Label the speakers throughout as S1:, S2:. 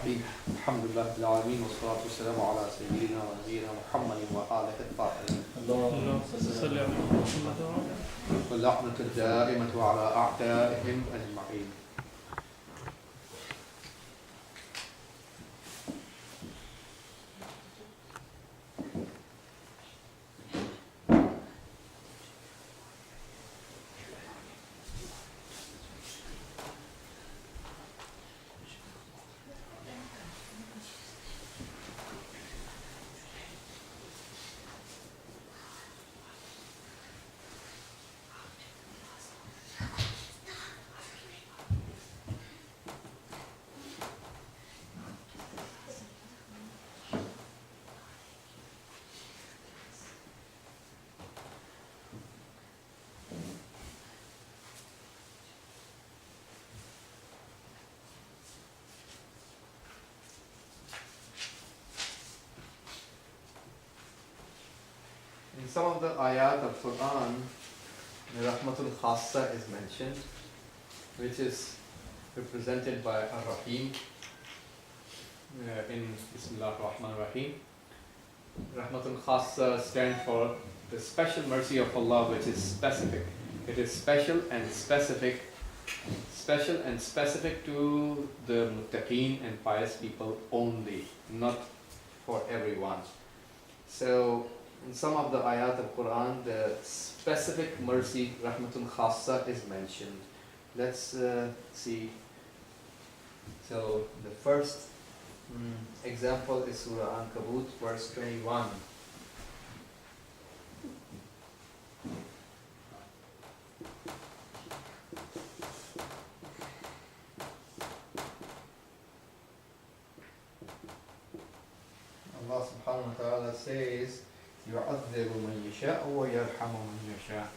S1: الرحيم الحمد لله رب العالمين والصلاة والسلام على سيدنا ونبينا محمد وآله الطاهرين
S2: اللهم صل على محمد
S1: واللعنة الدائمة على أعدائهم أجمعين. In some of the ayat of Quran, Rahmatul Khassa is mentioned, which is represented by Ar-Rahim in Bismillah ar-Rahman ar-Rahim. Rahmatul Khassa stands for the special mercy of Allah, which is specific. It is special and specific to the muttaqeen and pious people only, not for everyone. So in some of the ayat of Quran, the specific mercy, Rahmatul Khassa, is mentioned. Let's see. So the first example is Surah Ankabut, verse 21. Allah subhanahu wa ta'ala says, يُعَذِّبُ مَنْ يَشَاءُ وَيَرْحَمُ مَنْ يَشَاءُ.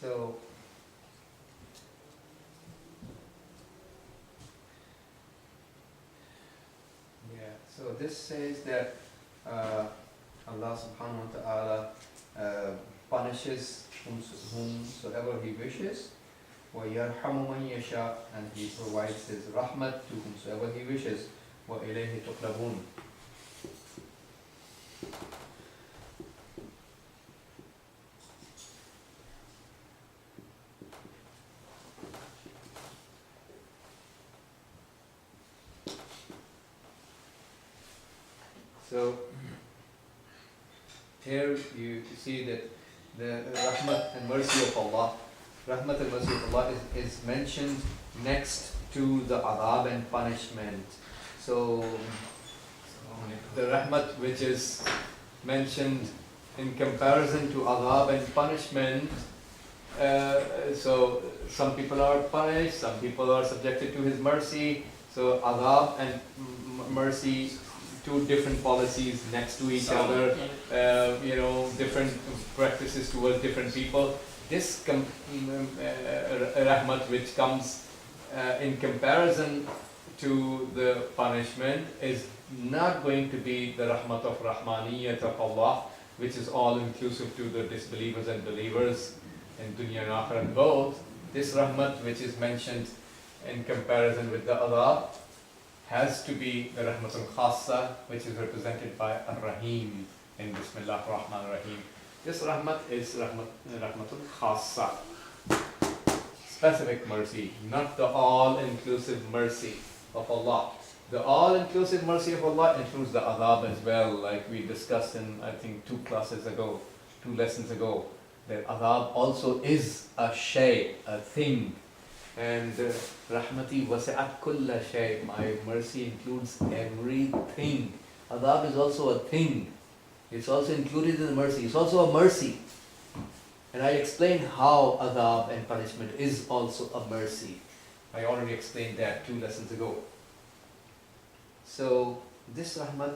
S1: So, so this says that Allah subhanahu wa ta'ala punishes whomsoever He wishes, وَيَرْحَمُ مَنْ يَشَاءُ, and He provides His rahmat to whomsoever He wishes, وَإِلَيْهِ تُقْلَبُونَ. So here you see that the rahmat and mercy of Allah, rahmat and mercy of Allah is mentioned next to the adab and punishment. So the rahmat which is mentioned in comparison to adab and punishment, so some people are punished, some people are subjected to His mercy. So adab and mercy, two different policies next to each other, different practices towards different people. This rahmat which comes in comparison to the punishment is not going to be the rahmat of Rahmaniyat of Allah, which is all inclusive to the disbelievers and believers in dunya and akhirat both. This rahmat which is mentioned in comparison with the adab has to be the Rahmatul Khassa, which is represented by Ar-Rahim in Bismillah ar-Rahman ar-Rahim. This rahmat is Rahmatul Khassa, specific mercy, not the all-inclusive mercy of Allah. The all-inclusive mercy of Allah includes the adab as well, like we discussed in, I think, two lessons ago, that adab also is a shay, a thing. And rahmati wasi'at kulla shay, my mercy includes everything. Adab is also a thing. It's also included in the mercy. It's also a mercy. And I explained how adab and punishment is also a mercy. I already explained that 2 lessons ago. So this rahmat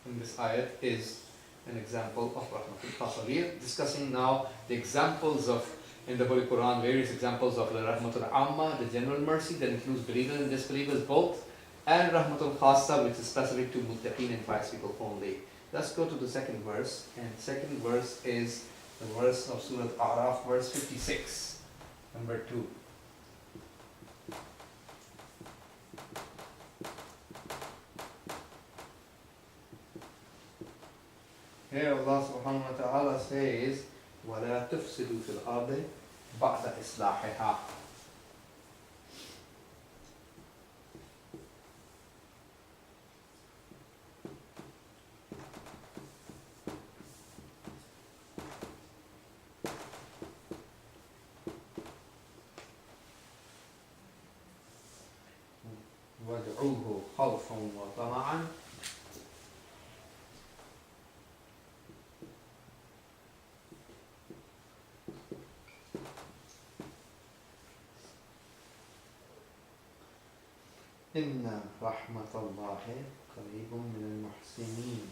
S1: in this ayat is an example of rahmatul khassa. We are discussing now the examples of, in the Holy Quran, various examples of the rahmatul amma, the general mercy that includes believers and disbelievers both, and rahmatul khassa, which is specific to muttaqin and pious people only. Let's go to the second verse, and second verse is the verse of Surah A'raf, verse 56, number 2. Here Allah subhanahu wa ta'ala says, وَلَا تُفْسِدُوا فِي الْأَرْضِ بَعْدَ إِصْلَاحِهَا. وَادْعُوهُ خَوْفًا وَطَمَعًا إِنَّ رَحْمَةَ اللَّهِ قَرِيبٌ مِنَ الْمُحْسِنِينَ.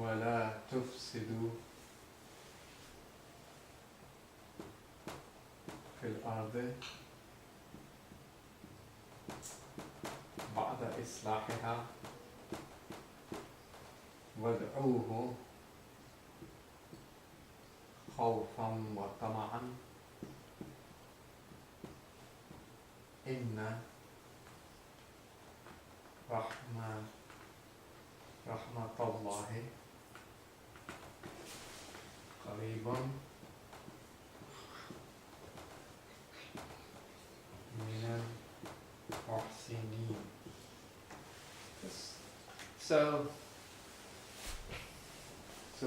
S1: وَلَا تُفْسِدُوا فِي الْأَرْضِ بَعْدَ إِصْلَاحِهَا وَادْعُوهُ خَوْفًا وَطَمَعًا إِنَّ رَحْمَةَ اللَّهِ قَرِيبٌ مِنَ الْمُحْسِنِينَ. So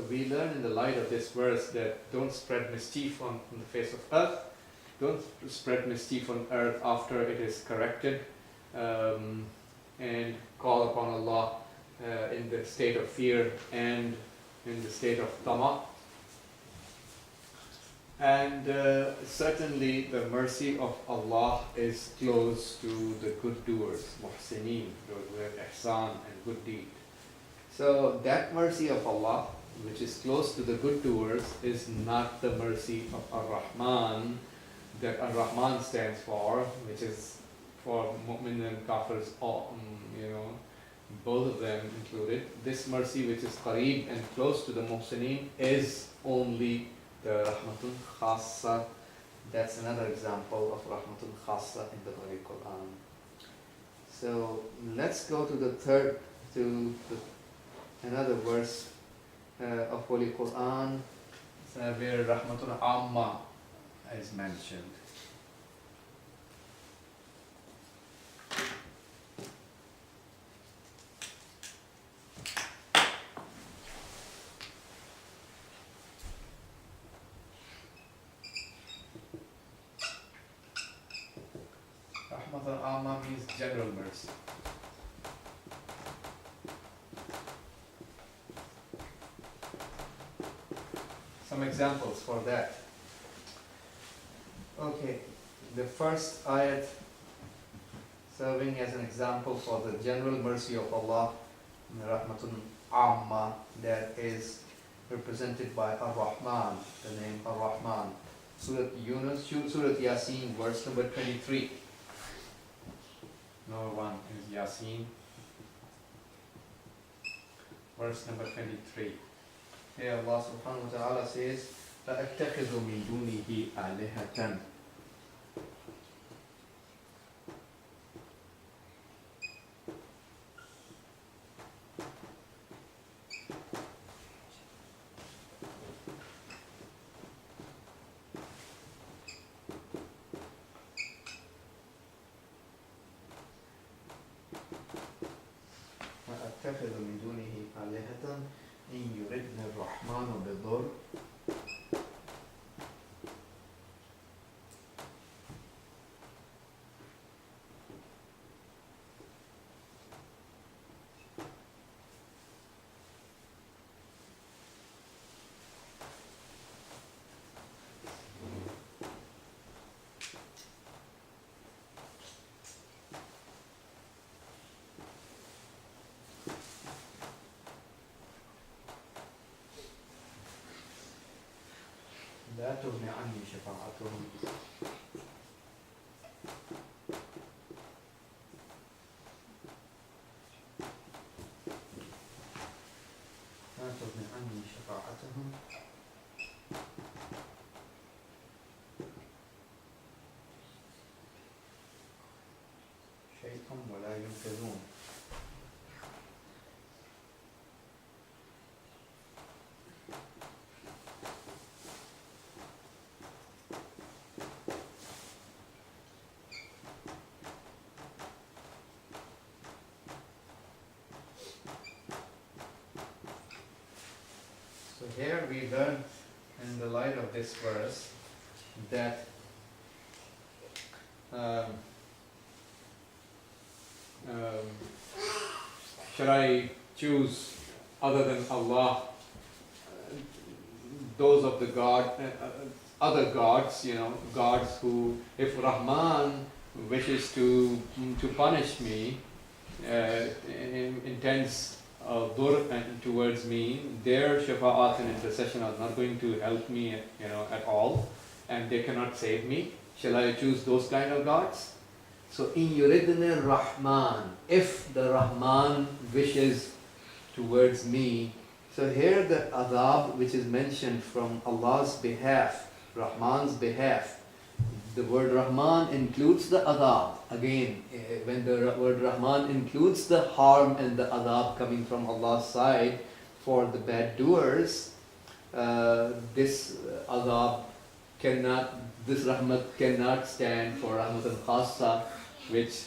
S1: we learn in the light of this verse that don't spread mischief on the face of earth. Don't spread mischief on earth after it is corrected, and call upon Allah in the state of fear and in the state of tama. And certainly the mercy of Allah is close to the good doers, muhsineen, those who have ihsan and good deed. So that mercy of Allah, which is close to the good doers, is not the mercy of Ar-Rahman that Ar-Rahman stands for, which is for mu'min and kafirs, both of them included. This mercy, which is qareeb and close to the muhsineen, is only the rahmatul khassa. That's another example of rahmatul khassa in the Holy Quran. So let's go to another verse of Holy Quran where rahmatul amma is mentioned. Rahmatul amma means general mercy. Some examples for that. Okay, the first ayat serving as an example for the general mercy of Allah, Rahmatun Amma, that is represented by Ar-Rahman, the name Ar-Rahman. Surah Yunus, Surah Yasin, verse number 23. Number 1 is Yasin, verse number 23. Here Allah subhanahu wa ta'ala says, فَأَتَّخِذُ مِن دُونِهِ آلِهَةً. فَأَتَّخِذُ مِن دُونِهِ آلِهَةً إن يردن الرحمن بضر لا تغني عني شفاعتهم لا تغني عني شفاعتهم شيئا ولا ينقذون. So here we learn in the light of this verse that should I choose other than Allah, those of the other gods, gods who, if Rahman wishes to punish me, intends dur towards me, their shafa'at and intercession are not going to help me, at all, and they cannot save me. Shall I choose those kind of gods? So, in yuridna Rahman, if the Rahman wishes towards me. So here the adab which is mentioned from Allah's behalf, Rahman's behalf, the word Rahman includes the adab. Again, when the word Rahman includes the harm and the adab coming from Allah's side for the bad doers, this adab this rahmat cannot stand for rahmatun khassa, which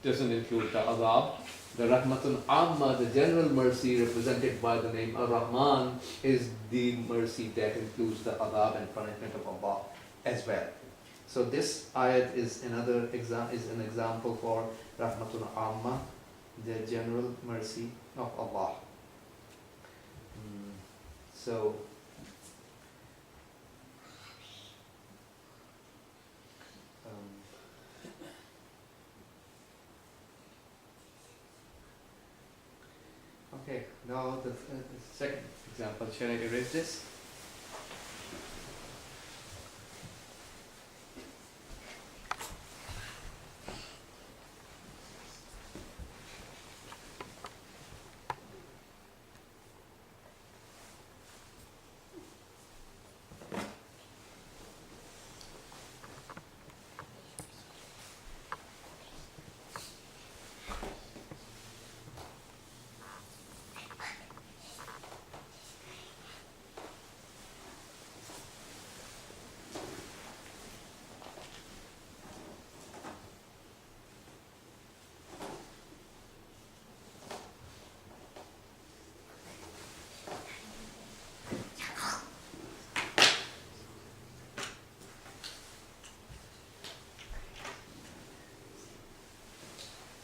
S1: doesn't include the adab. The rahmatun amma, the general mercy represented by the name Ar-Rahman, is the mercy that includes the adab and punishment of Allah as well. So this ayat is an example for rahmatun amma, the general mercy of Allah. So okay, now the second example. Shall I erase this?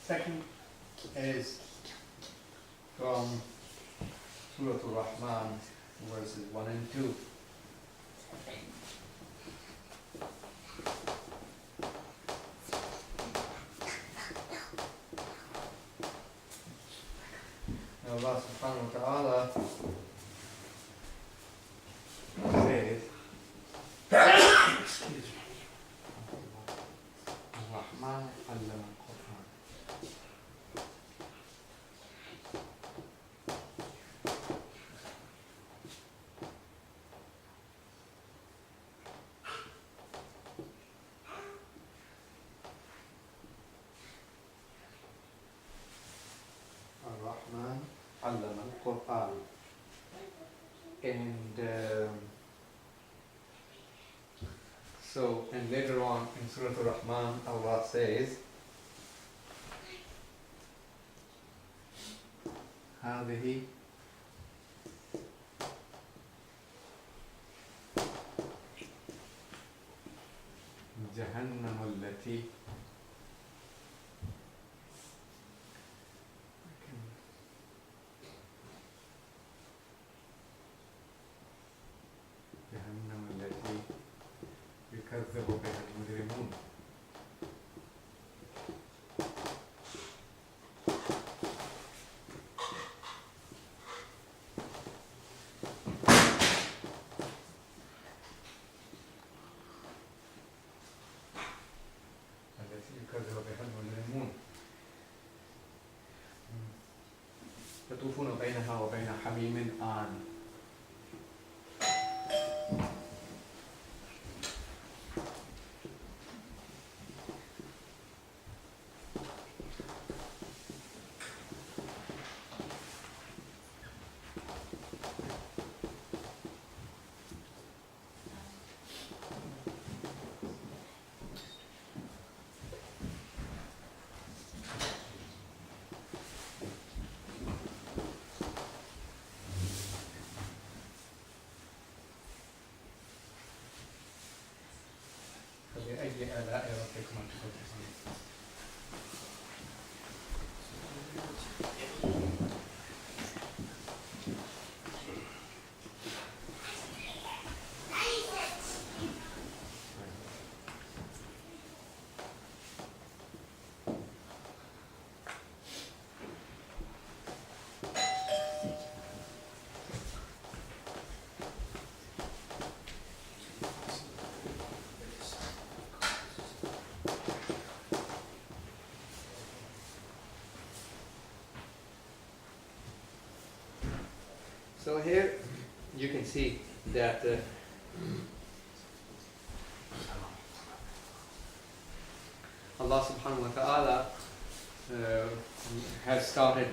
S1: Second is from Surah Al-Rahman, verses 1 and 2. Now Allah subhanahu wa ta'ala says, excuse me, Ar-Rahman allama al-Qur'an. Ar-Rahman allama al-Qur'an. And later on in Surah Al-Rahman, Allah says, هذه يكذب بها المجرمون. التي يكذب بها المجرمون يطوفون بينها وبين حميم آن. فبأي آلاء ربكما تكذبان. So here you can see that Allah subhanahu wa ta'ala has started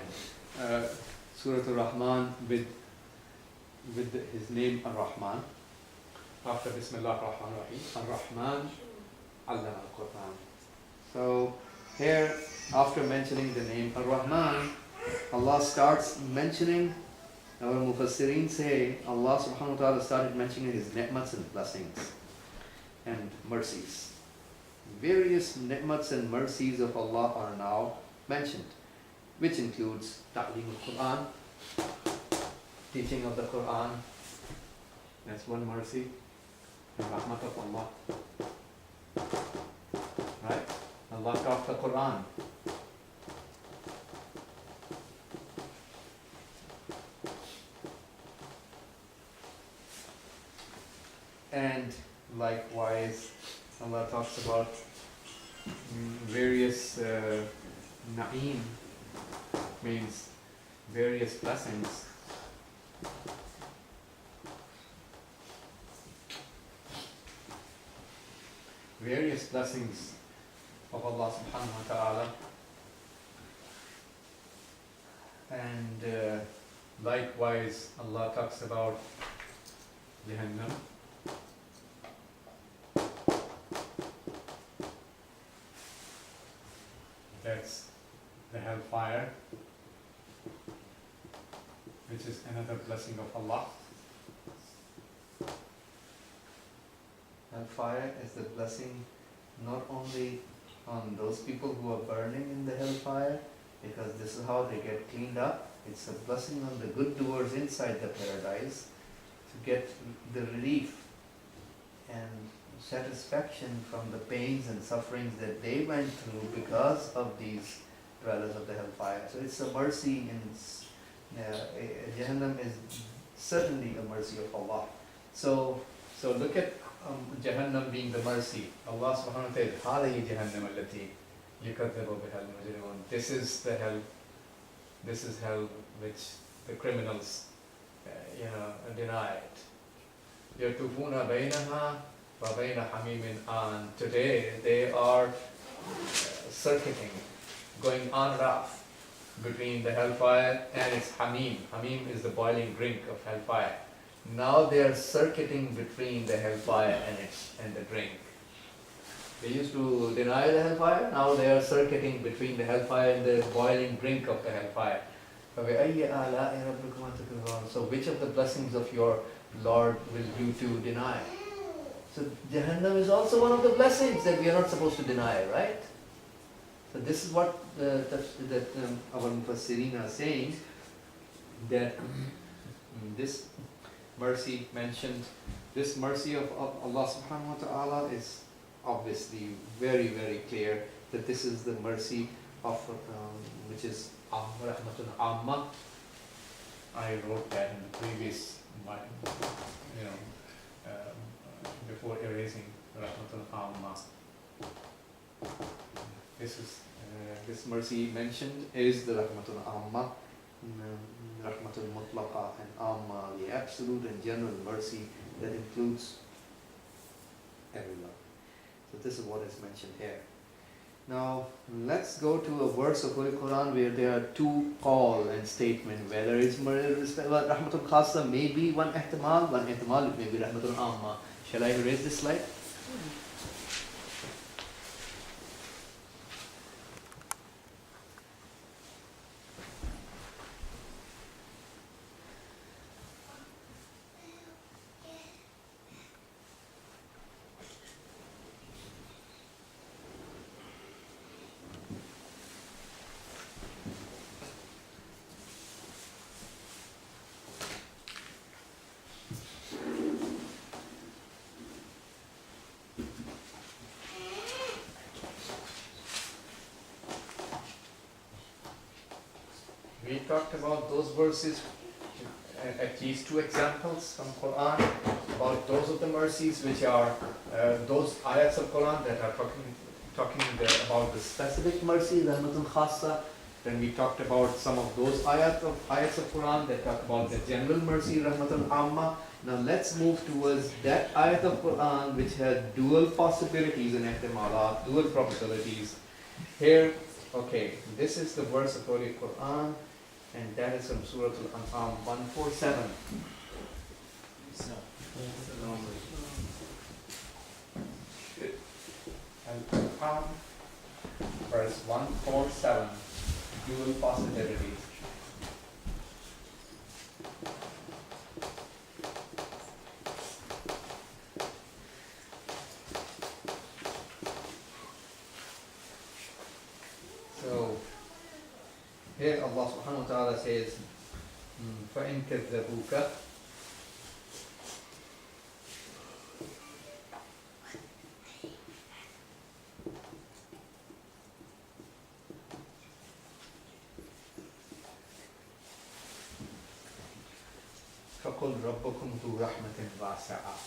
S1: Surah Al-Rahman with his name Ar-Rahman. After Bismillah ar-Rahman ar-Rahim, Ar-Rahman Allama al-Quran. So here, after mentioning the name Ar-Rahman, Allah starts mentioning, our Mufassirin say, Allah subhanahu wa ta'ala started mentioning his ni'mats and blessings and mercies. Various ni'mats and mercies of Allah are now mentioned, which includes ta'lim al-Quran, teaching of the Quran, that's one mercy, and rahmat of Allah. Right? Allah taught the Quran. And likewise, Allah talks about various na'im, means various blessings. Various blessings of Allah subhanahu wa ta'ala. And likewise, Allah talks about Jahannam. That's the hellfire, which is another blessing of Allah. Hellfire is the blessing not only on those people who are burning in the hellfire, because this is how they get cleaned up. It's a blessing on the good doers inside the paradise to get the relief and satisfaction from the pains and sufferings that they went through because of these dwellers of the hellfire. So it's a mercy, and Jahannam is certainly a mercy of Allah. So look at Jahannam being the mercy. Allah subhanahu wa ta'ala says, هَذِهِ جَهَنَّمَ الَّتِي يُكَذِّبُ بِهَا الْمُجْرِمُونَ. This is the hell. This is hell which the criminals, deny it. يَطُوفُونَ بَيْنَهَا وَبَيْنَ حَمِيمٍ آن. Today they are circuiting, going on and off between the hellfire and its hamim. Hamim is the boiling drink of hellfire. Now they are circuiting between the hellfire and the drink. They used to deny the hellfire, now they are circuiting between the hellfire and the boiling drink of the hellfire. So which of the blessings of your Lord will you two deny? So Jahannam is also one of the blessings that we are not supposed to deny, right? So this is what our Mufassirin are saying, that this mercy mentioned, this mercy of Allah subhanahu wa ta'ala is obviously very, very clear that this is the mercy of which is Rahmatun Amma. I wrote that in the previous, before erasing Rahmatun Amma. This mercy mentioned is the Rahmatun Amma, Rahmatun Mutlaqa and Amma, the absolute and general mercy that includes everyone. So this is what is mentioned here. Now let's go to a verse of Holy Quran where there are two call and statement, whether it's Rahmatul Khasa, maybe one ihtimal, it may be Rahmatul Amma. Shall I erase this slide? We talked about those verses, at least two examples from Quran, about those of the mercies which are those ayats of Quran that are talking about the specific mercy, Rahmatun Khassa. Then we talked about some of those ayats of Quran that talk about the general mercy, Rahmatun Amma. Now let's move towards that ayat of Quran which had dual possibilities and ihtimalat, dual probabilities. Here, okay, this is the verse of Holy Quran, and that is from Surah Al-An'am 147. Al-An'am verse 147, dual possibilities. So here Allah subhanahu wa ta'ala says, فَإِن كَذَّبُوكَ فَقُلْ رَبُّكُمْ ذُو رَحْمَةٍ وَاسِعَةٍ.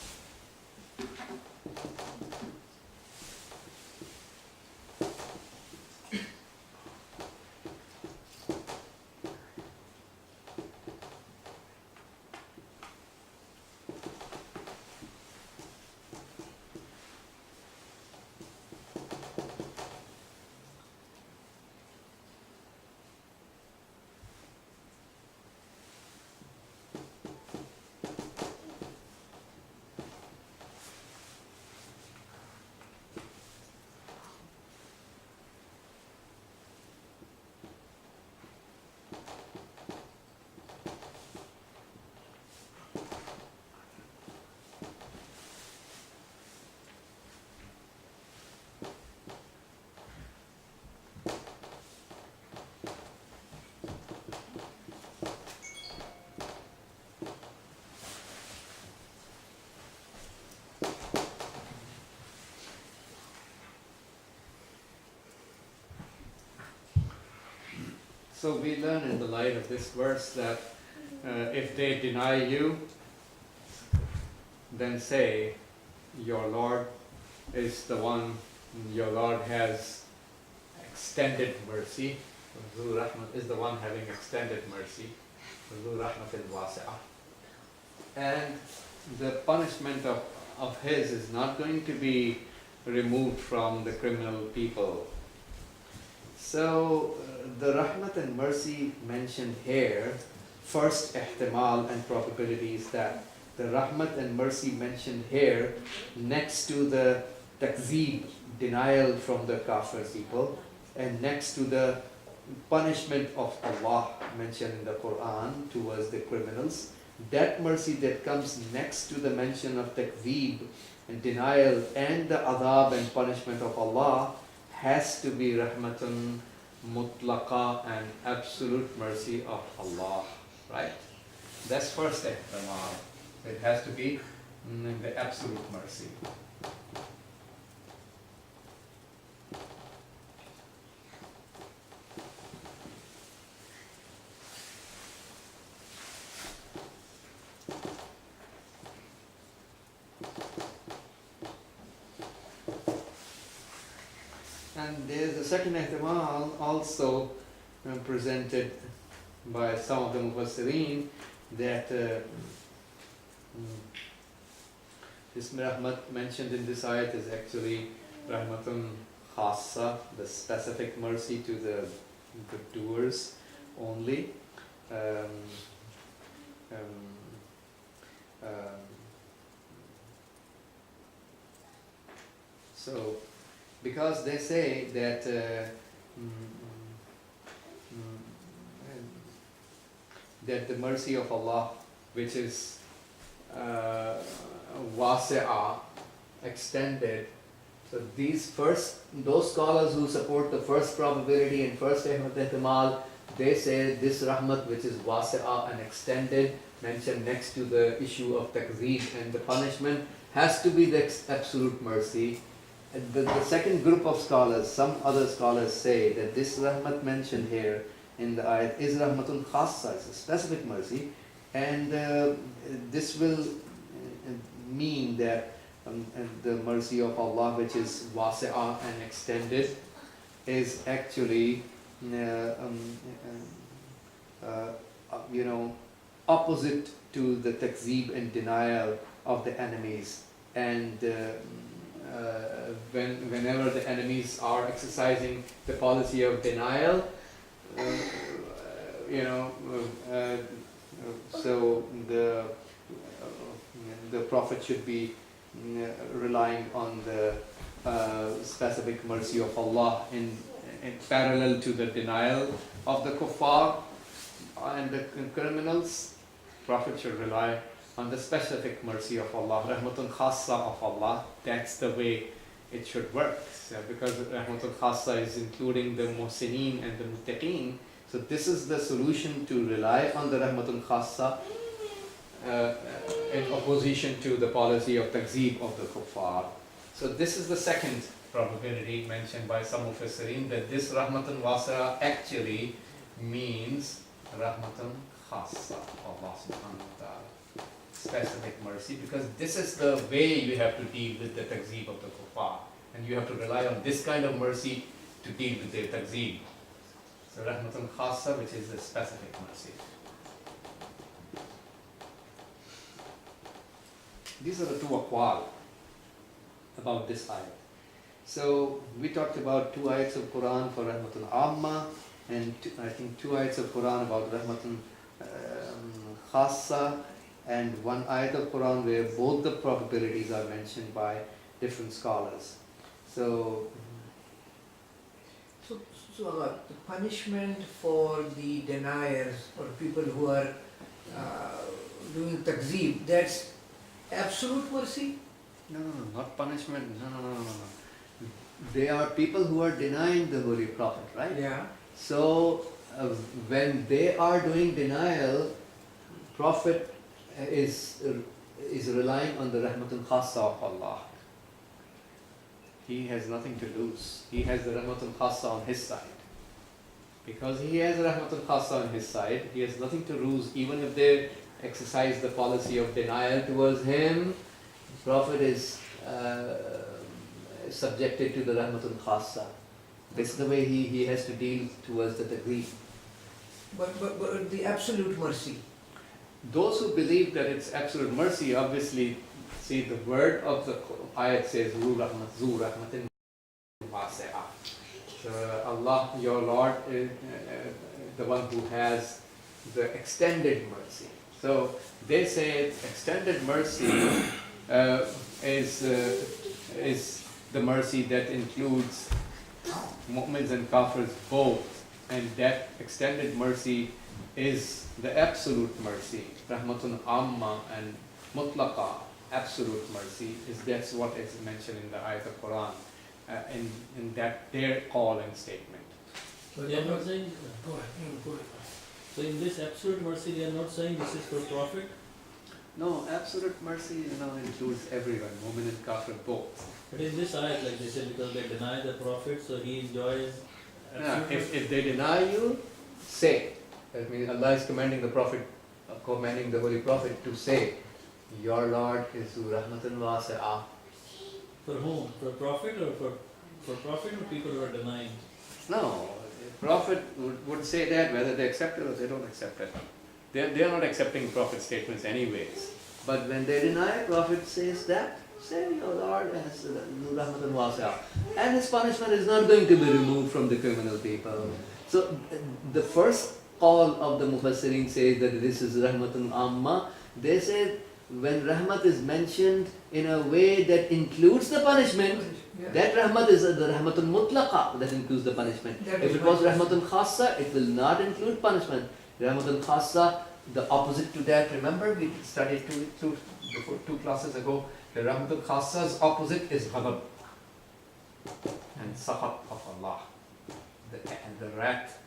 S1: So we learn in the light of this verse that if they deny you, then say, your Lord is the one, your Lord has extended mercy. Zu Rahmat is the one having extended mercy. Zu Rahmatin Wasi'ah. And the punishment of his is not going to be removed from the criminal people. So the rahmat and mercy mentioned here, first ihtimal and probability is that the rahmat and mercy mentioned here next to the takzeeb, denial from the kafir people, and next to the punishment of Allah mentioned in the Quran towards the criminals, that mercy that comes next to the mention of takzeeb and denial and the adab and punishment of Allah has to be rahmatun mutlaqa and absolute mercy of Allah, right? That's first ihtimal. It has to be the absolute mercy. And there's a second ihtimal also presented by some of the Mufassirin that this rahmat mentioned in this ayat is actually rahmatun khassa, the specific mercy to the doers only. Um, um, um, so, because they say that that the mercy of Allah, which is wasi'ah, extended. So those scholars who support the first probability and first ihtimal, they say this rahmat, which is wasi'ah and extended, mentioned next to the issue of takzeeb and the punishment, has to be the absolute mercy. And the second group of scholars, some other scholars say that this rahmat mentioned here in the ayat is rahmatun khassa, it's a specific mercy, and this will mean that the mercy of Allah, which is wasi'ah and extended, is actually opposite to the takzeeb and denial of the enemies. And whenever the enemies are exercising the policy of denial, so the Prophet should be relying on the specific mercy of Allah in parallel to the denial of the kuffar and the criminals. Prophet should rely on the specific mercy of Allah, rahmatun khassa of Allah. That's the way it should work. So because rahmatun khassa is including the muhsineen and the muttaqeen, so this is the solution to rely on the rahmatun khassa in opposition to the policy of takzeeb of the kuffar. So this is the second probability mentioned by some mufassirin, that this rahmatun wasi'ah actually means rahmatun khassa of Allah subhanahu wa ta'ala, specific mercy, because this is the way you have to deal with the takzeeb of the kuffar, and you have to rely on this kind of mercy to deal with their takzeeb. So rahmatun khassa, which is the specific mercy. These are the two aqwal about this ayat. So we talked about 2 ayats of Quran for rahmatun amma, and I think 2 ayats of Quran about rahmatun khassa, and 1 ayat of Quran where both the probabilities are mentioned by different scholars. So
S3: the punishment for the deniers or people who are doing takzeeb, that's absolute mercy?
S1: No, not punishment. No. They are people who are denying the Holy Prophet, right?
S3: Yeah.
S1: So when they are doing denial, Prophet is relying on the rahmatun khassa of Allah. He has nothing to lose. He has the rahmatun khassa on his side. Because he has rahmatun khassa on his side, he has nothing to lose. Even if they exercise the policy of denial towards him, Prophet is subjected to the rahmatun khassa. That's the way he has to deal towards the degree.
S3: But the absolute mercy.
S1: Those who believe that it's absolute mercy, obviously, see the word of the ayat says, Zu rahmatin wasi'ah. So Allah, your Lord, is the one who has the extended mercy. So they say extended mercy is the mercy that includes mu'mins and kafirs both, and that extended mercy is the absolute mercy. Rahmatun amma and mutlaqa, absolute mercy, that's what is mentioned in the ayat of Quran, in that their call and statement.
S2: So they are not saying, go ahead. So in this absolute mercy, they are not saying this is for Prophet?
S1: No, absolute mercy includes everyone, mu'min and kafir both.
S2: But in this ayat, like they said, because they deny the Prophet, so he enjoys absolute mercy.
S1: If they deny you, say. That means Allah is commanding the Prophet, commanding the Holy Prophet to say, your Lord is Zu Rahmatun Wasi'ah.
S2: For whom? For Prophet or for? For Prophet or people who are denying?
S1: No, the Prophet would say that whether they accept it or they don't accept it. They are not accepting Prophet statements anyways. But when they deny, Prophet says that, say your Lord has rahmatan wasi'ah. And his punishment is not going to be removed from the criminal people. So the first call of the Mufassirin says that this is rahmatun amma. They say when rahmat is mentioned in a way that includes the punishment,
S3: Yeah.
S1: that rahmat is the rahmatun mutlaqa that includes the punishment.
S3: That
S1: If
S3: is
S1: it was
S3: my
S1: rahmatun khassa, it will not include punishment. Rahmatun khassa, the opposite to that, remember we studied before 2 classes ago, the rahmatun khassa's opposite is ghadab and sakhat of Allah. The wrath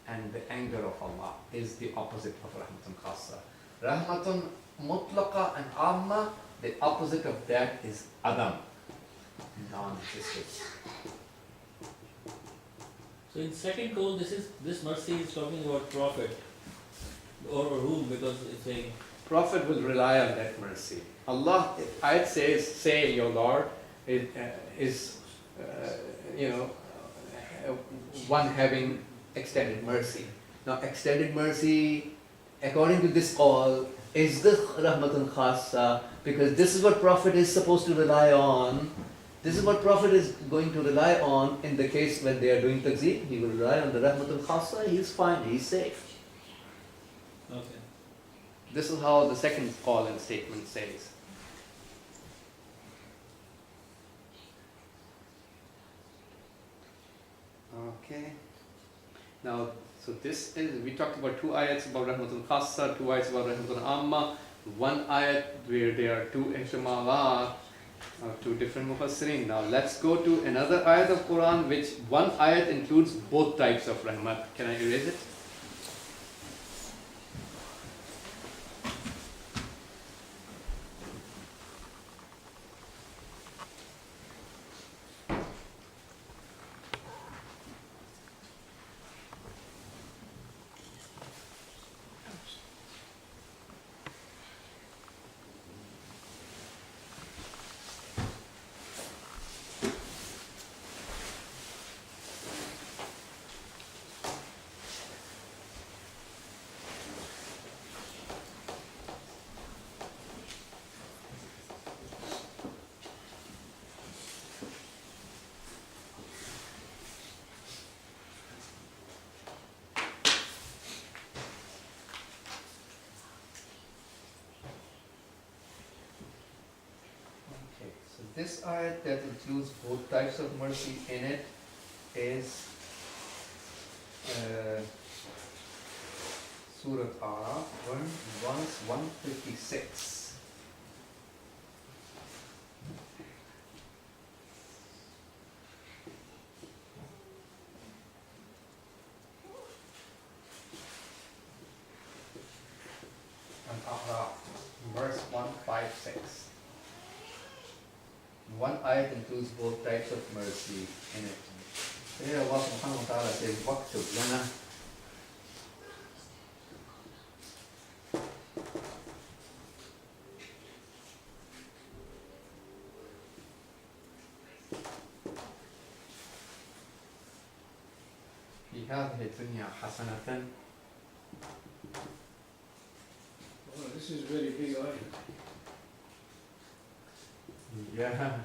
S1: and the anger of Allah is the opposite of rahmatun khassa. Rahmatun mutlaqa and amma, the opposite of that is adam, non-existence.
S2: So in second call, this mercy is talking about Prophet or whom, because it's saying
S1: Prophet will rely on that mercy. Allah, I'd say your Lord is one having extended mercy. Now extended mercy, according to this call, is the rahmatun khassa, because this is what Prophet is supposed to rely on. This is what Prophet is going to rely on in the case when they are doing takzeeb. He will rely on the rahmatun khassa, he is fine, he is safe.
S2: okay.
S1: This is how the second call and statement says. Okay. Now, so this is, we talked about 2 ayats about Rahmatul Khassa, 2 ayats about Rahmatul Amma, 1 ayat where there are 2 ihtimalat, 2 different mufassirin. Now let's go to another ayat of Quran which 1 ayat includes both types of rahmat. Can I erase it? This ayat that includes both types of mercy in it is Surah Araf, verse 156. Al-A'raf, verse 156. 1 ayat includes both types of mercy in it. Here Allah subhanahu wa ta'ala says, وَاكْتُبْ لَنَا في هذه الدنيا حسنة.
S4: Oh, this is very big ayah.
S1: Yeah.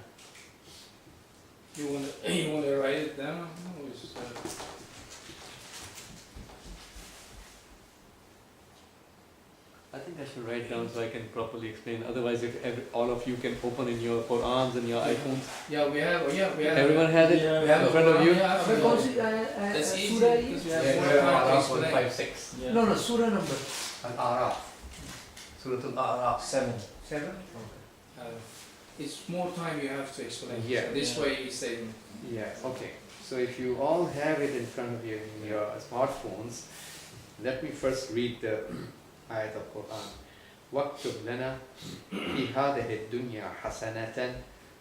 S4: You wanna write it down? No, it's,
S1: I think I should write down so I can properly explain. Otherwise, if all of you can open in your Qurans and your iPhones.
S4: yeah, we have.
S1: Everyone has it
S2: Yeah,
S4: we have
S1: in front of you?
S4: Yeah,
S3: But also,
S4: That's easy
S3: surah
S4: because we
S3: is?
S4: have more time to explain.
S1: 156.
S2: Yeah.
S3: No, surah number
S1: Al-A'raf. Surah Al-A'raf.
S3: 7.
S4: It's more time you have to explain.
S1: Yeah.
S4: So this
S2: Yeah.
S4: way you say.
S1: Yeah, okay. So if you all have it in front of you in your smartphones, let me first read the ayat of Quran. وَاكْتُبْ لَنَا فِي هَذِهِ الدُّنْيَا حَسَنَةً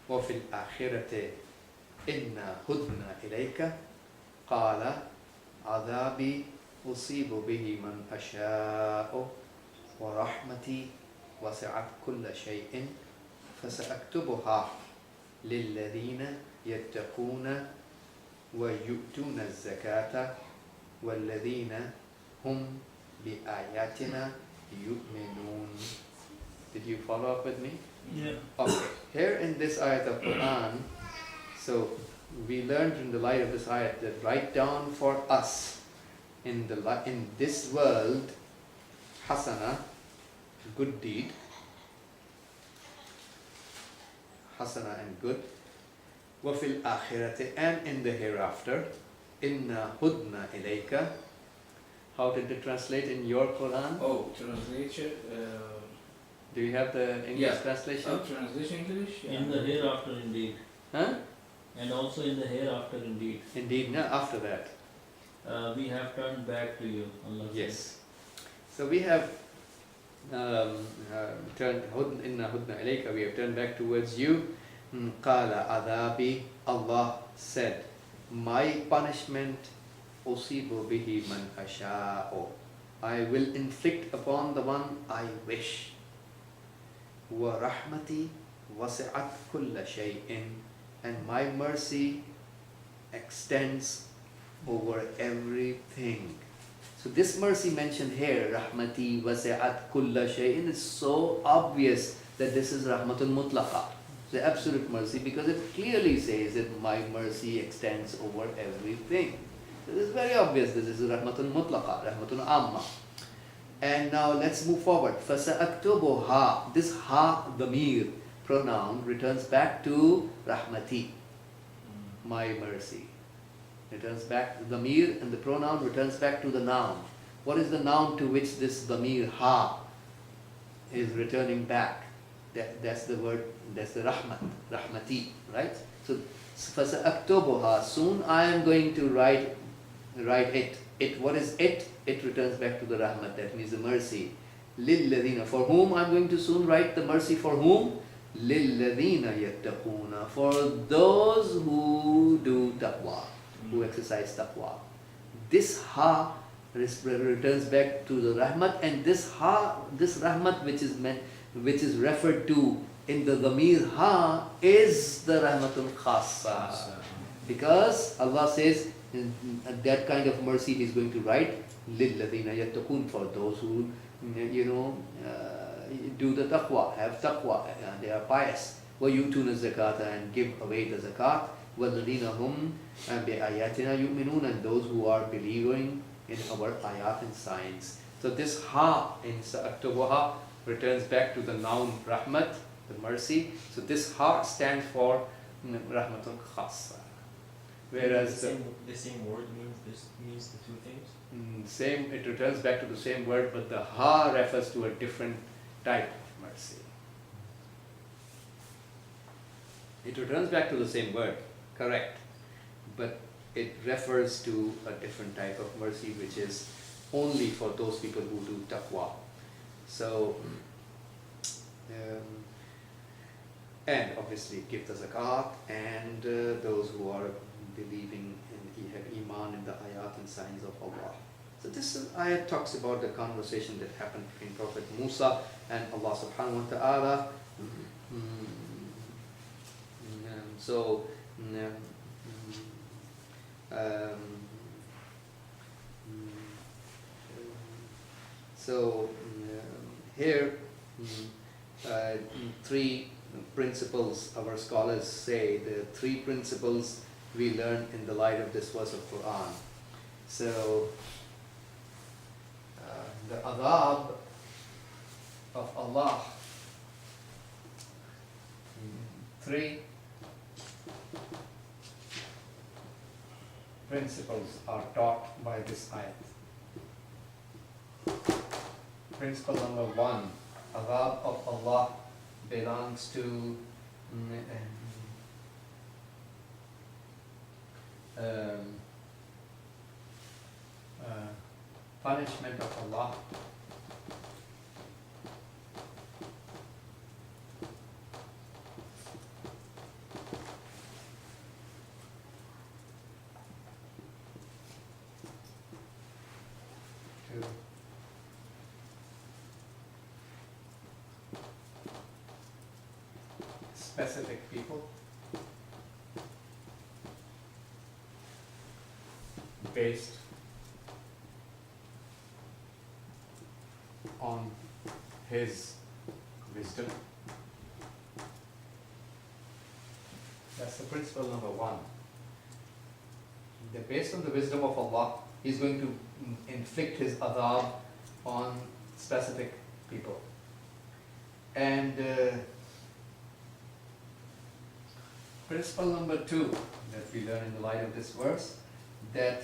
S1: وَفِي الْآخِرَةِ إِنَّا هُدْنَا إِلَيْكَ قَالَ عَذَابِي أُصِيبُ بِهِ مَنْ أَشَاءُ وَرَحْمَتِي وَسِعَتْ كُلَّ شَيْءٍ فَسَأَكْتُبُهَا لِلَّذِينَ
S5: يتقون ويؤتون الزكاة والذين هم بآياتنا يؤمنون. Did you follow up with me?
S2: Yeah.
S5: Okay. Here in this ayat of Quran, so we learned in the light of this ayat that write down for us in this world hasana, good deed, hasana and good, wa fil akhirati, and in the hereafter, inna hudna ilayka. How did it translate in your Quran?
S4: Oh, translation.
S5: Do you have the English
S4: Yeah.
S5: translation?
S4: Translation English. Yeah.
S2: In the hereafter indeed.
S5: Huh?
S2: And also in the hereafter indeed.
S5: Indeed, no, after that.
S2: We have turned back to you, Allah says.
S5: Yes. So we have turned inna hudna ilayka, we have turned back towards you. Qala adabi, Allah said, my punishment usibu bihi man asha'u, I will inflict upon the one I wish. Wa rahmati wasi'at kulla shay'in, and my mercy extends over everything. So this mercy mentioned here, rahmati wasi'at kulla shay'in, is so obvious that this is rahmatun mutlaqa, the absolute mercy, because it clearly says that my mercy extends over everything. So this is very obvious, this is rahmatun mutlaqa, rahmatun amma. And now let's move forward. فَسَأَكْتُبُهَا, this ha, damir, pronoun, returns back to rahmati, my mercy. Returns back, the damir and the pronoun returns back to the noun. What is the noun to which this damir ha is returning back? That's the word, that's the rahmat, rahmati, right? So فَسَأَكْتُبُهَا, soon I am going to write it. It, what is it? It returns back to the rahmat, that means the mercy. لِلَّذِينَ, for whom I'm going to soon write the mercy, for whom? لِلَّذِينَ يَتَّقُونَ, for those who do taqwa, who exercise taqwa. This ha returns back to the rahmat, and this ha, this rahmat which is referred to in the dhamir ha, is the rahmatul khassa. Because Allah says that kind of mercy He is going to write لِلَّذِينَ يَتَّقُونَ, for those who do the taqwa, have taqwa, they are pious. وَيُؤْتُونَ الزَّكَاةَ, and give away the zakat. وَالَّذِينَ هُمْ بِآيَاتِنَا يُؤْمِنُونَ, and those who are believing in our ayat and signs. So this ha in Sa'aktubuha returns back to the noun rahmat, the mercy. So this ha stands for rahmatul khassa. Whereas
S6: the same word means the two things.
S5: Same, it returns back to the same word, but the ha refers to a different type of mercy. It returns back to the same word, correct, but it refers to a different type of mercy, which is only for those people who do taqwa. So, and obviously give the zakat, and those who are believing and have iman in the ayat and signs of Allah. So this ayat talks about the conversation that happened between Prophet Musa and Allah subhanahu wa ta'ala. Here three principles, our scholars say the three principles we learn in the light of this verse of Quran. So the adab of Allah, three principles are taught by this ayat. Principle number one, adab of Allah belongs to punishment of Allah to specific people
S1: based on His wisdom. That's the principle number one. That based on the wisdom of Allah, He's going to inflict His adab on specific people. And principle number two that we learn in the light of this verse, that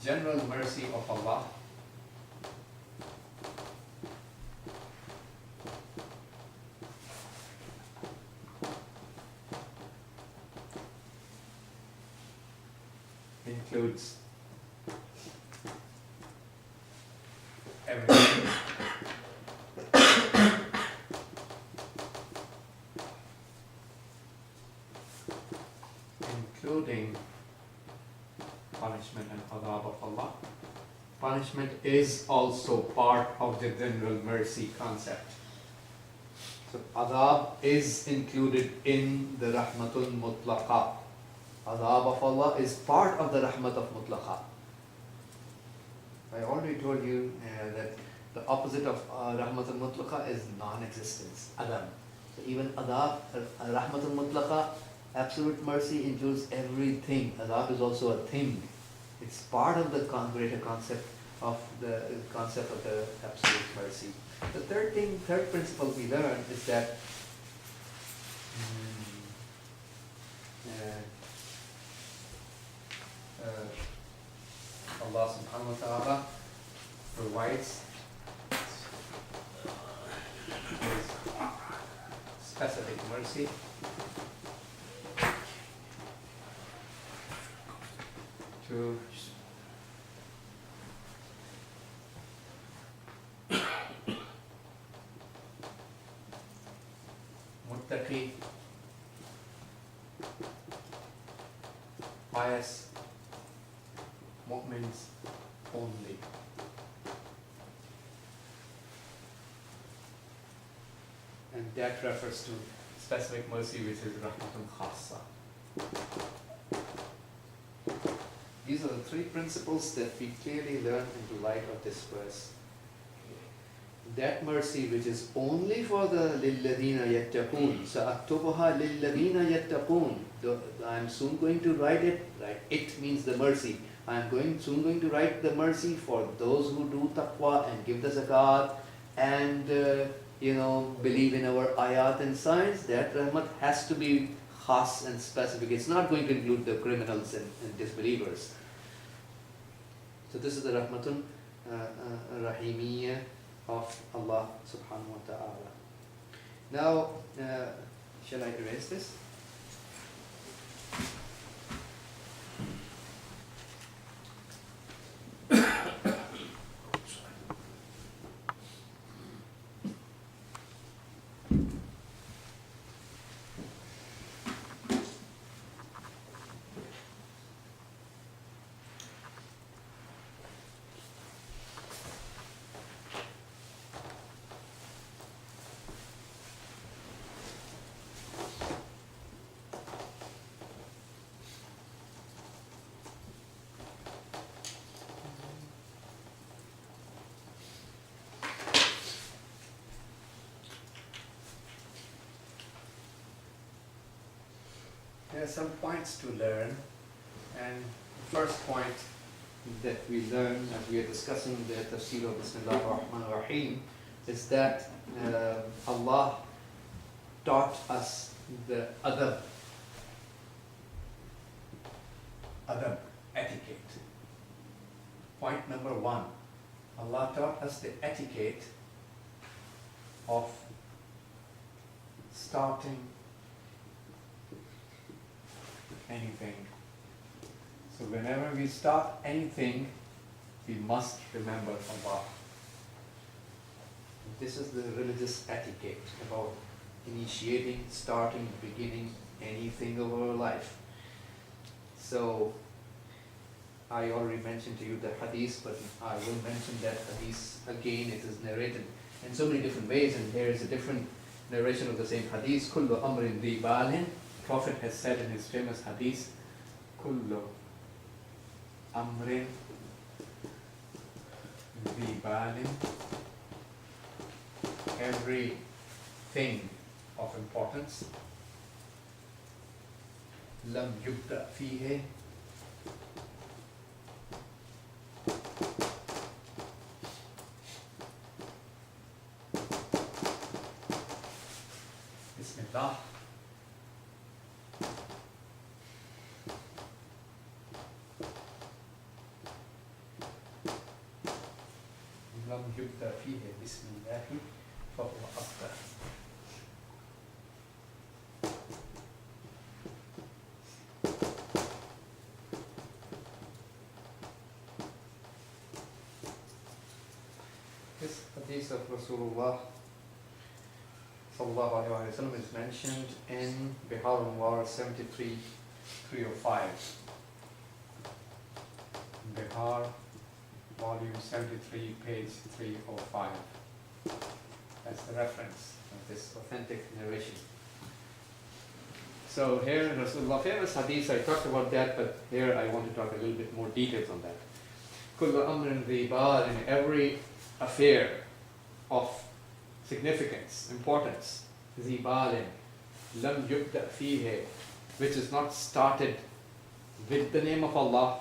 S1: general mercy of Allah includes everything. Including punishment and adab of Allah. Punishment is also part of the general mercy concept. So adab is included in the rahmatul mutlaqa. Adab of Allah is part of the rahmat of mutlaqa. I already told you that the opposite of rahmatul mutlaqa is non-existence, adam. So even adab, rahmatul mutlaqa, absolute mercy includes everything. Adab is also a thing. It's part of the greater concept of the absolute mercy. The third principle we learn is that Allah subhanahu wa ta'ala provides His specific mercy to muttaqi, pious mu'mins only. And that refers to specific mercy, which is rahmatun khassa. These are the three principles that we clearly learn in the light of this verse. That mercy which is only for the lilladina yattaqoon. Sa'aktubuha lilladina yattaqoon. I'm soon going to write it. Right? It means the mercy. I'm soon going to write the mercy for those who do taqwa and give the zakat and believe in our ayat and signs. That rahmat has to be khas and specific. It's not going to include the criminals and disbelievers. So this is the rahmatun rahimiyya of Allah subhanahu wa ta'ala. Now, shall I erase this? There are some points to learn, and the first point that we learn as we are discussing the Tafseer of Bismillah ar-Rahman ar-Rahim is that Allah taught us the adab etiquette. Point number one, Allah taught us the etiquette of starting anything. So whenever we start anything, we must remember Allah. This is the religious etiquette about initiating, starting, beginning anything of our life. So I already mentioned to you the hadith, but I will mention that hadith again. It is narrated in so many different ways, and here is a different narration of the same hadith. Kullu amrin dhi balin. Prophet has said in his famous hadith,
S5: kullu amrin ذي بال, every thing of importance, لم يبدأ فيه Bismillah. لم يبدأ فيه بسم الله فهو أفضل. This hadith of Rasulullah sallallahu alaihi wasallam is mentioned in Bihar Anwar 73 305. Bihar, volume 73, page 305. That's the reference of this authentic narration. So here in Rasulullah, famous hadith, I talked about that, but here I want to talk a little bit more details on that. Kullu amrin ذي بال, in every affair of significance, importance, ذي بال, لم يبدأ فيه, which is not started with the name of Allah,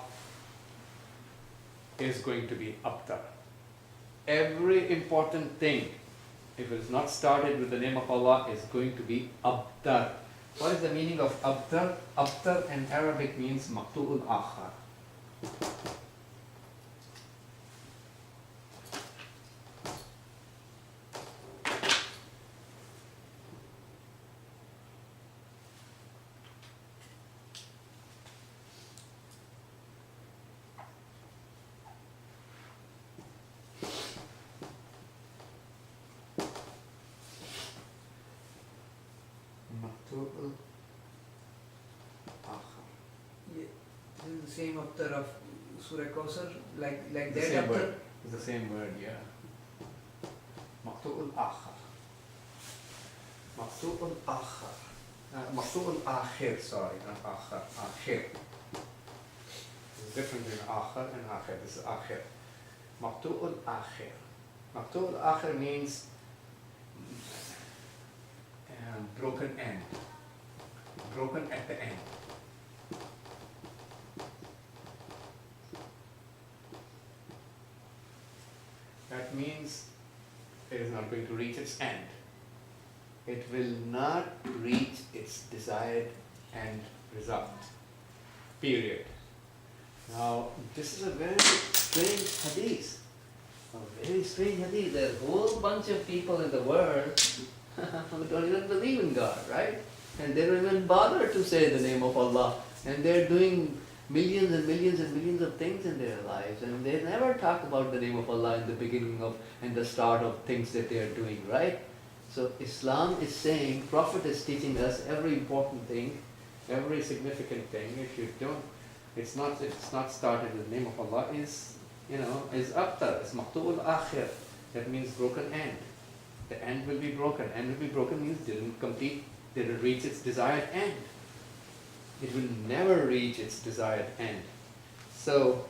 S5: is going to be abtar. Every important thing, if it is not started with the name of Allah, is going to be abtar. What is the meaning of abtar? Abtar in Arabic means maqtu'ul akhar. Maqtu'ul akhar.
S3: Yeah. This is the same after of Surah Kausar, like
S5: The
S3: that
S5: same
S3: after.
S5: word. It's the same word, yeah. Maqtu'ul akhar. Maqtu'ul akhar. Maqtu'ul akhir, sorry, not akhar. Akhir. There's a difference between akhar and akhir. This is akhir. Maqtu'ul akhir. Maqtu'ul akhir means broken end. Broken at the end. That means it is not going to reach its end. It will not reach its desired end result. Period. Now, this is a very strange hadith. A very strange hadith. There's a whole bunch of people in the world who don't even believe in God, right? And they don't even bother to say the name of Allah. And they're doing millions and millions and millions of things in their lives. And they never talk about the name of Allah in the beginning of and the start of things that they are doing, right? So Islam is saying, Prophet is teaching us every important thing, every significant thing. If you don't, it's not started with the name of Allah, is abtar, is maqtu'ul akhir. That means broken end. The end will be broken. End will be broken means didn't reach its desired end. It will never reach its desired end. So,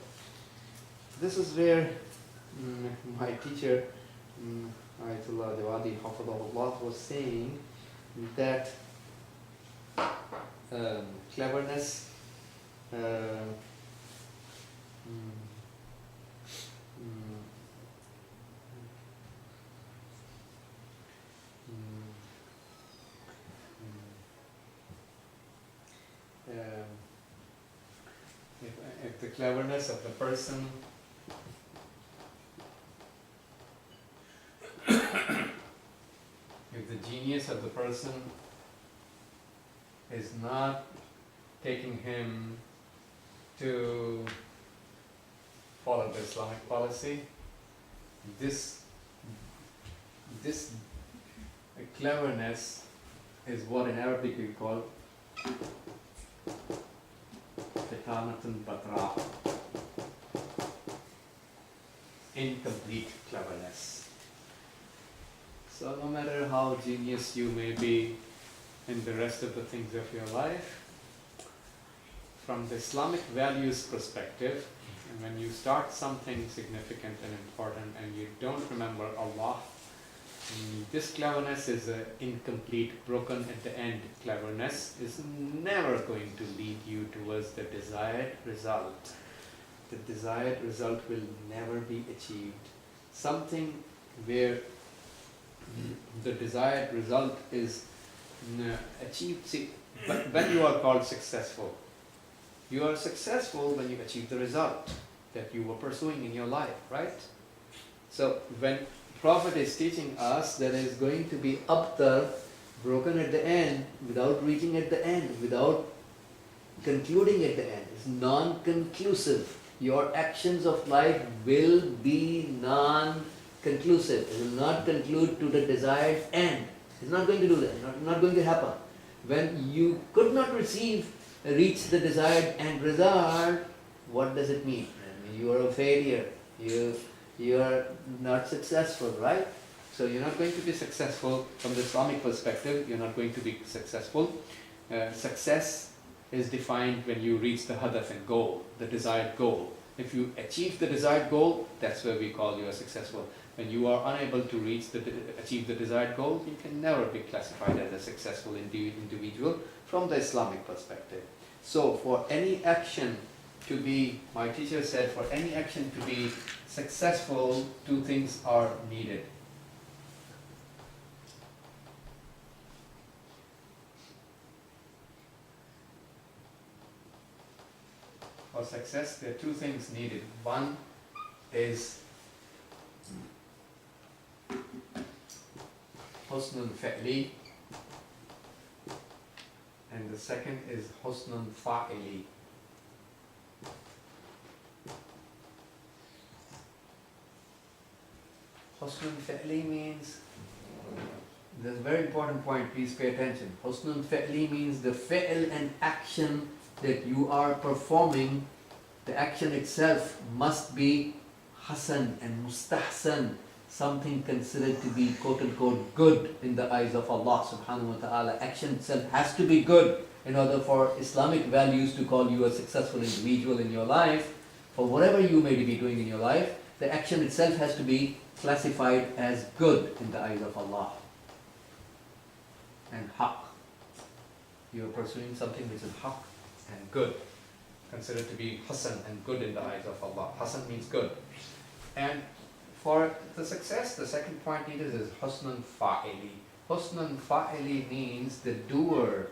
S5: this is where my teacher, Ayatollah Jawadi Hafidahullah, was saying that cleverness, if the cleverness of the person if the genius of the person is not taking him to follow the Islamic policy, this cleverness is what in Arabic we call fitanatun batra, incomplete cleverness. So no matter how genius you may be in the rest of the things of your life, from the Islamic values perspective, and when you start something significant and important and you don't remember Allah, this cleverness is incomplete, broken at the end. Cleverness is never going to lead you towards the desired result. The desired result will never be achieved. Something where the desired result is achieved. See, when you are called successful, you are successful when you achieve the result that you were pursuing in your life, right? So when Prophet is teaching us that there is going to be abtar, broken at the end, without reaching at the end, without concluding at the end. It's non-conclusive. Your actions of life will be non-conclusive. It will not conclude to the desired end. It's not going to do that. Not going to happen. When you could not reach the desired end result, what does it mean? I mean, you are a failure. You are not successful, right? So you're not going to be successful from the Islamic perspective. You're not going to be successful. Success is defined when you reach the hadaf and goal, the desired goal. If you achieve the desired goal, that's where we call you a successful. When you are unable to achieve the desired goal, you can never be classified as a successful individual from the Islamic perspective. So for any action to be, my teacher said, for any action to be successful, two things are needed. For success, there are two things needed. One is husnun fi'li, and the second is husnun fa'ili. Husnun fi'li means, there's a very important point, please pay attention. Husnun fi'li means the fi'l and action that you are performing, the action itself must be hasan and mustahsan, something considered to be quote-unquote good in the eyes of Allah subhanahu wa ta'ala. Action itself has to be good in order for Islamic values to call you a successful individual in your life. For whatever you may be doing in your life, the action itself has to be classified as good in the eyes of Allah. And haqq. You are pursuing something which is haqq and good, considered to be hasan and good in the eyes of Allah. Hasan means good. And for the success, the second point needed is husnun fa'ili. Husnun fa'ili means the doer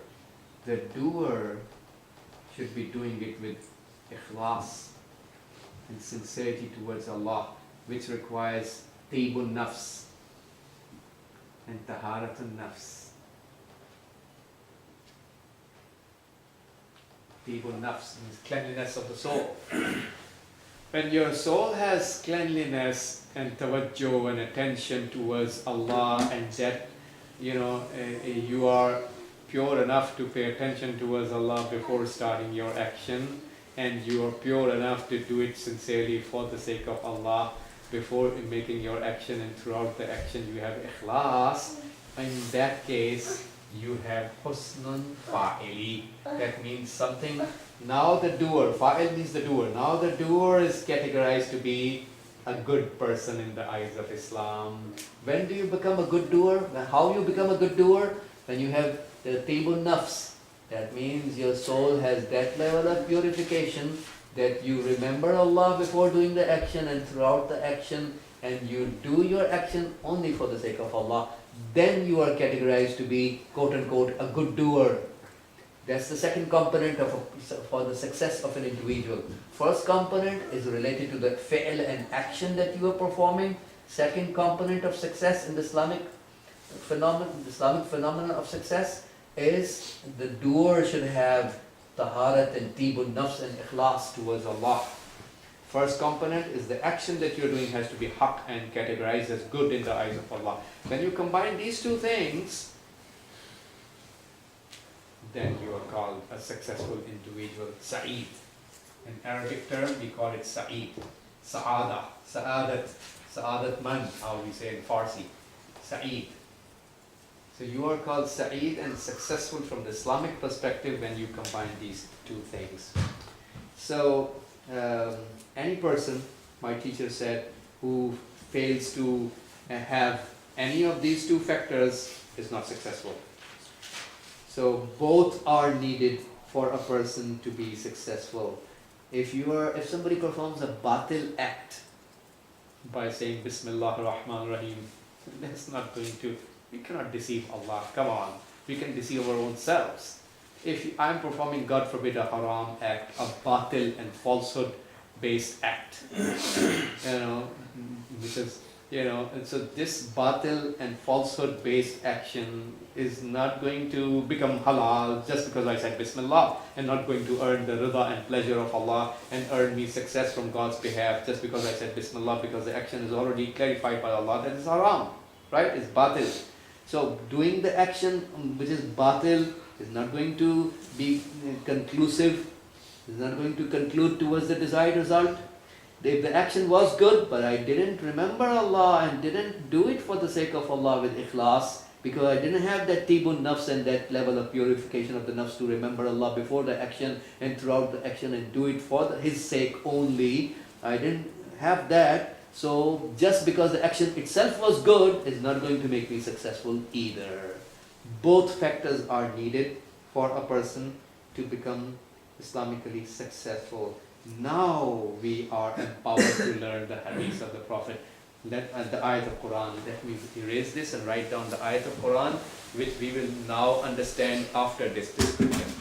S5: should be doing it with ikhlas and sincerity towards Allah, which requires tibun nafs and taharatun nafs. Tibun nafs means cleanliness of the soul. When your soul has cleanliness and tawajjuh and attention towards Allah, and that you are pure enough to pay attention towards Allah before starting your action, and you are pure enough to do it sincerely for the sake of Allah before making your action, and throughout the action you have ikhlas, in that case you have husnun fa'ili. That means something, now the doer, fa'il means the doer, now the doer is categorized to be a good person in the eyes of Islam. When do you become a good doer? How you become a good doer? When you have the tibun nafs. That means your soul has that level of purification that you remember Allah before doing the action and throughout the action, and you do your action only for the sake of Allah. Then you are categorized to be quote-unquote a good doer. That's the second component for the success of an individual. First component is related to the fi'l and action that you are performing. Second component of success in the Islamic phenomenon of success is the doer should have taharat and tibun nafs and ikhlas towards Allah. First component is the action that you're doing has to be haqq and categorized as good in the eyes of Allah. When you combine these two things, then you are called a successful individual. Sa'id. In Arabic term, we call it Sa'id. Sa'ada. Sa'adat. Sa'adat man, how we say in Farsi. Sa'id. So you are called Sa'id and successful from the Islamic perspective when you combine these two things. So any person, my teacher said, who fails to have any of these two factors is not successful. So both are needed for a person to be successful. If somebody performs a batil act by saying Bismillah ar-Rahman ar-Rahim, that's not going to, we cannot deceive Allah, come on, we can deceive our own selves. If I'm performing, God forbid, a haram act, a batil and falsehood based act, because and so this batil and falsehood based action is not going to become halal just because I said Bismillah, and not going to earn the rida and pleasure of Allah and earn me success from God's behalf just because I said Bismillah, because the action is already clarified by Allah that is haram, right? It's batil. So doing the action which is batil is not going to be conclusive, is not going to conclude towards the desired result. If the action was good, but I didn't remember Allah and didn't do it for the sake of Allah with ikhlas, because I didn't have that tibun nafs and that level of purification of the nafs to remember Allah before the action and throughout the action and do it for His sake only, I didn't have that. So just because the action itself was good is not going to make me successful either. Both factors are needed for a person to become Islamically successful. Now we are empowered to learn the hadith of the Prophet. The ayat of Quran. Let me erase this and write down the ayat of Quran, which we will now understand after this description.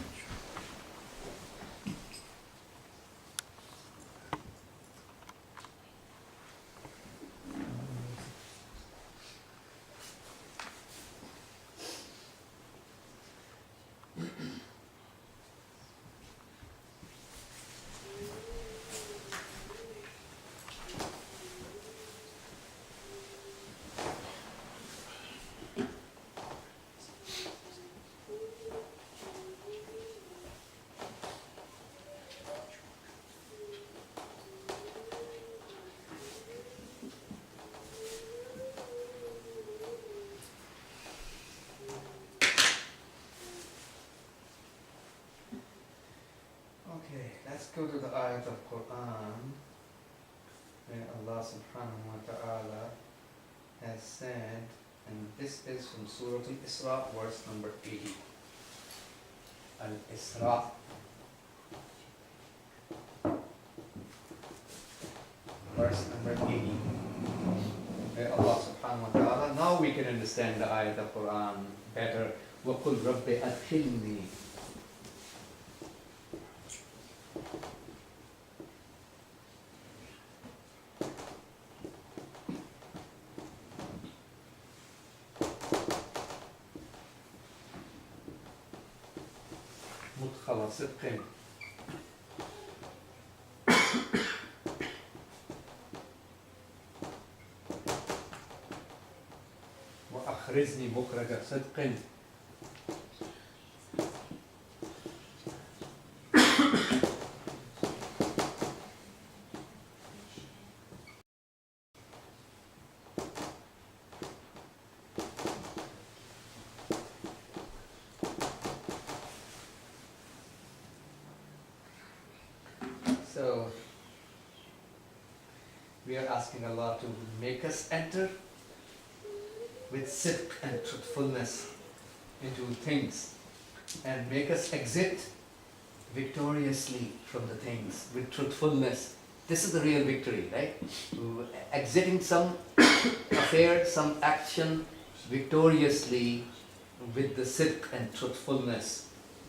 S5: Okay, let's go to the ayat of Quran where Allah subhanahu wa ta'ala has said, and this is from Surah Al-Isra, verse number 80. Al-Isra. Verse number 80. Where Allah subhanahu wa ta'ala, now we can understand the ayat of Quran better. وَقُلْ رَبِّ أَدْخِلْنِي مدخل صدق وأخرجني مخرج صدق. So we are asking Allah to make us enter with sidq and truthfulness into things, and make us exit victoriously from the things with truthfulness. This is the real victory, right? Exiting some affair, some action victoriously with the sidq and truthfulness.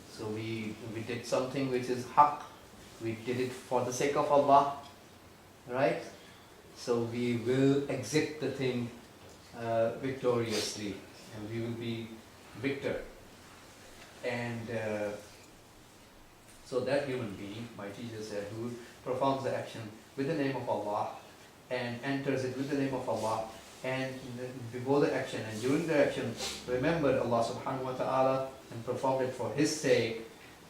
S5: So we did something which is haqq. We did it for the sake of Allah, right? So we will exit the thing victoriously, and we will be victor. And so that human being, my teacher said, who performs the action with the name of Allah and enters it with the name of Allah, and before the action and during the action remembered Allah subhanahu wa ta'ala and performed it for His sake,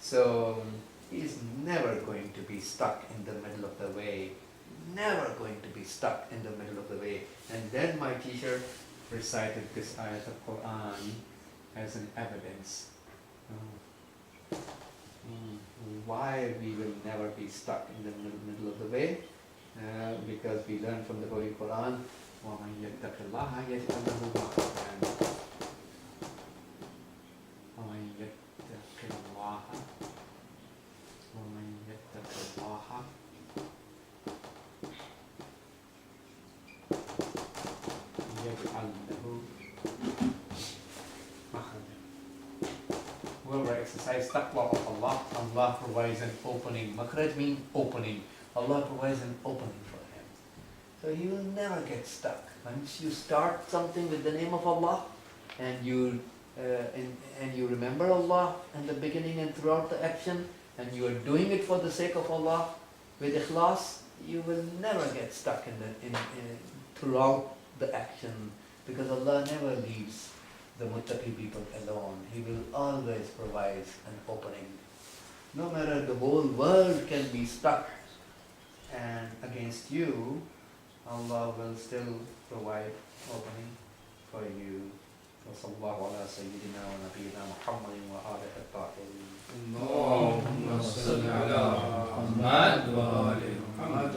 S5: so he is never going to be stuck in the middle of the way. Never going to be stuck in the middle of the way. And then my teacher recited this ayat of Quran as an evidence why we will never be stuck in the middle of the way, because we learn from the Holy Quran, وَمَنْ يَتَّقِ اللَّهَ يَجْعَلْ لَهُ مَخْرَجًا. وَمَنْ يَتَّقِ اللَّهَ وَمَنْ يَتَّقِ اللَّهَ يَجْعَلْ لَهُ مَخْرَجًا. Whoever exercises taqwa of Allah, Allah provides an opening. Makhraj means opening. Allah provides an opening for him. So he will never get stuck. Once you start something with the name of Allah, and you remember Allah in the beginning and throughout the action, and you are doing it for the sake of Allah with ikhlas, you will never get stuck throughout the action, because Allah never leaves the muttaqi people alone. He will always provide an opening. No matter the whole world can be stuck and against you, Allah will still provide opening for you. وصلى الله على سيدنا ونبينا محمد وآله الطاهرين.
S4: اللهم صل على محمد وآل محمد